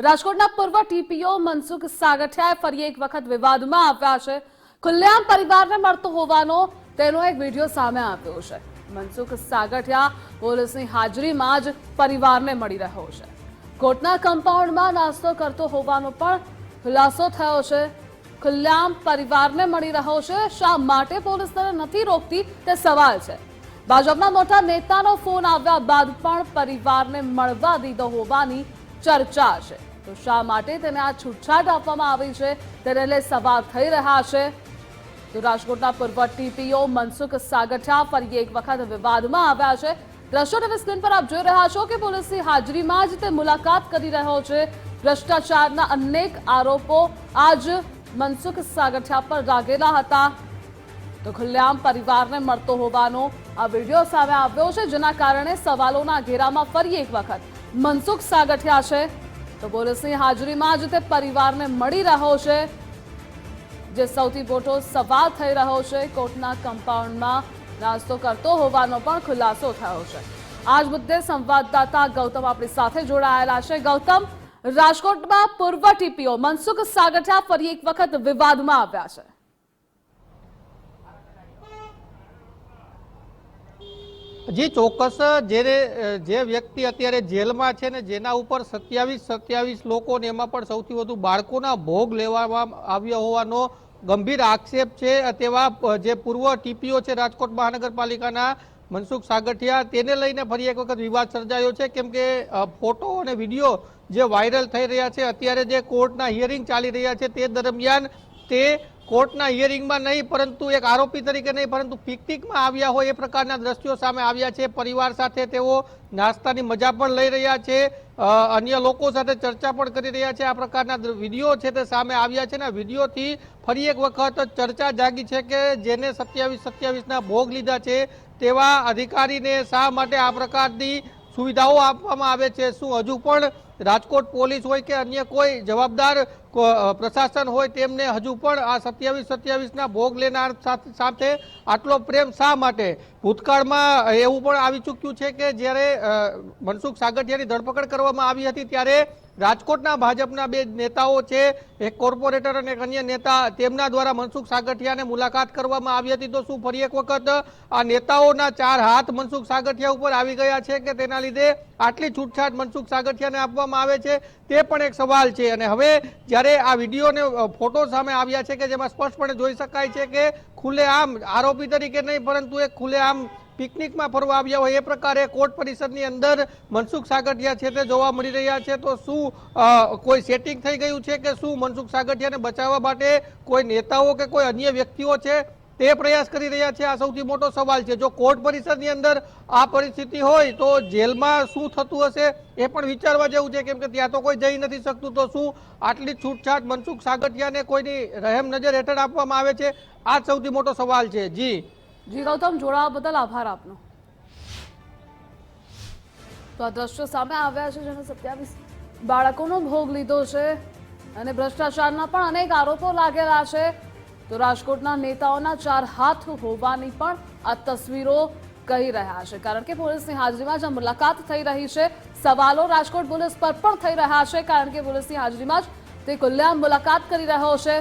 રાજકોટના પૂર્વ ટીપીઓ મનસુખ સાગઠિયાએ ફરી એક વખત વિવાદમાં આવ્યા છે। ખુલ્લેઆમ પરિવારને મળતો હોવાનો તેનો એક વિડીયો સામે આવ્યો છે। મનસુખ સાગઠિયા પોલીસની હાજરીમાં જ પરિવારને મળી રહ્યો છે। કોર્ટના કમ્પાઉન્ડમાં નાસ્તો કરતો હોવાનો પણ ખુલાસો થયો છે। ખુલ્લેઆમ પરિવારને મળી રહ્યો છે। શા માટે પોલીસ તેને નથી રોકતી તે સવાલ છે। ભાજપના મોટા નેતાનો ફોન આવ્યા બાદ પણ પરિવારને મળવા દીધો હોવાની ચર્ચા છે। તો શા માટે તેને આ છૂટછાટ આપવામાં આવી છે તેને લઈ સવાલ થઈ રહ્યા છે। તો રાજકોટના પૂર્વ ટીપીઓ મનસુખ સાગઠિયા ફરી એક વખત વિવાદમાં આવ્યા છે। દ્રશ્યો ટીવી સ્ક્રીન પર આપ જોઈ રહ્યા છો કે પોલીસની હાજરીમાં જ તે મુલાકાત કરી રહ્યો છે। ભ્રષ્ટાચારના અનેક આરોપો આજ મનસુખ સાગઠિયા પર લાગેલા હતા। તો ખુલ્લેઆમ પરિવારને મળતો હોવાનો આ વિડીયો સામે આવ્યો છે, જેના કારણે સવાલોના ઘેરામાં ફરી એક વખત મનસુખ સાગઠિયા છે તો પોલીસની હાજરીમાં જ તે પરિવારને મળી રહ્યો છે, જે સૌથી મોટો સવાલ થઈ રહ્યો છે। કોર્ટના કમ્પાઉન્ડમાં નાસ્તો કરતો હોવાનો પણ ખુલાસો થયો છે। આજ મુદ્દે સંવાદદાતા ગૌતમ આપણી સાથે જોડાયેલા છે। ગૌતમ, રાજકોટમાં પૂર્વ ટીપીઓ મનસુખ સાગઠિયા ફરી એક વખત વિવાદમાં આવ્યા છે। જી ચોક્કસ, જે વ્યક્તિ અત્યારે જેલમાં છે ને જેના ઉપર 27 લોકો ને એમાં પણ સૌથી વધુ બાળકોના ભોગ લેવામાં આવ્યા હોવાનો ગંભીર આક્ષેપ છે, તેવા જે પૂર્વ ટીપીઓ છે રાજકોટ મહાનગરપાલિકાના મનસુખ સાગઠિયા, તેને લઈને ફરી એક વખત વિવાદ સર્જાયો છે। કેમ કે ફોટો અને વિડીયો જે વાયરલ થઈ રહ્યા છે, અત્યારે જે કોર્ટના હિયરિંગ ચાલી રહ્યા છે તે દરમિયાન તે કોર્ટના હિયરિંગમાં નહીં પરંતુ એક આરોપી તરીકે નહીં પરંતુ પિકનિકમાં આવ્યા હોય એ પ્રકારના દ્રશ્યો સામે આવ્યા છે। પરિવાર સાથે તેઓ નાસ્તાની મજા પણ લઈ રહ્યા છે, અન્ય લોકો સાથે ચર્ચા પણ કરી રહ્યા છે। આ પ્રકારના વિડીયો છે તે સામે આવ્યા છે ને વિડીયોથી ફરી એક વખત ચર્ચા જાગી છે કે જેને 27 ભોગ લીધા છે તેવા અધિકારીને શા માટે આ પ્રકારની સુવિધાઓ આપવામાં આવે છે। શું હજુ પણ રાજકોટ પોલીસ હોય કે અન્ય કોઈ જવાબદાર પ્રશાસન હોય તેમને હજુ પણ આ 27 ભોગ લેનાર સાથે આટલો પ્રેમ શા માટે? ભૂતકાળમાં એવું પણ આવી ચૂક્યું છે કે જ્યારે મનસુખ સાગઠિયાની ધરપકડ કરવામાં આવી હતી ત્યારે રાજકોટના ભાજપના બે નેતાઓ છે, એક કોર્પોરેટર અને એક અન્ય નેતા, તેમના દ્વારા મનસુખ સાગઠિયાને મુલાકાત કરવામાં આવી હતી। તો શું ફરી એક વખત આ નેતાઓના 4 હાથ મનસુખ સાગઠિયા ઉપર આવી ગયા છે કે તેના લીધે આટલી છૂટછાટ મનસુખ સાગઠિયાને આપવામાં આવે છે તે પણ એક સવાલ છે। અને હવે જ્યારે આ વિડીયો અને ફોટો સામે આવ્યા છે કે જેમાં સ્પષ્ટપણે જોઈ શકાય છે કે ખુલ્લેઆમ આરોપી તરીકે નહીં પરંતુ એક ખુલ્લેઆમ પિકનિકમાં ફરવા આવ્યા હોય એ પ્રકારે કોર્ટ પરિસરની અંદર મનસુખ સાગઠિયા છે તે જોવા મળી રહ્યા છે। તો શું કોઈ સેટિંગ થઈ ગયું છે કે શું મનસુખ સાગઠિયાને બચાવવા માટે કોઈ નેતાઓ કે કોઈ અન્ય વ્યક્તિઓ છે તે પ્રયાસ કરી રહ્યા છે? આ સૌથી મોટો સવાલ છે। જો કોર્ટ પરિસરની અંદર આ પરિસ્થિતિ હોય તો જેલમાં શું થતું હશે એ પણ વિચારવા જેવું છે, કેમ કે ત્યાં તો કોઈ જઈ નથી શકતું। તો શું આટલી છૂટછાટ મનસુખ સાગઠિયાને કોઈની રહેમ નજર હેઠળ આપવામાં આવે છે? આ સૌથી મોટો સવાલ છે। જી ગૌતમ, જોડાવા બદલ આભાર આપનો। તો આ દ્રશ્યો સામે આવ્યા છે જેને 27 બાળકોનો ભોગ લીધો છે અને ભ્રષ્ટાચારના પણ અનેક આરોપો લાગેલા છે। તો રાજકોટના નેતાઓના 4 હાથ હોવાની પણ આ તસવીરો કહી રહ્યા છે, કારણ કે પોલીસની હાજરીમાં જ મુલાકાત થઈ રહી છે। સવાલો રાજકોટ પોલીસ પર પણ થઈ રહ્યા છે, કારણ કે પોલીસની હાજરીમાં જ તે ખુલ્લેઆમ મુલાકાત કરી રહ્યો છે।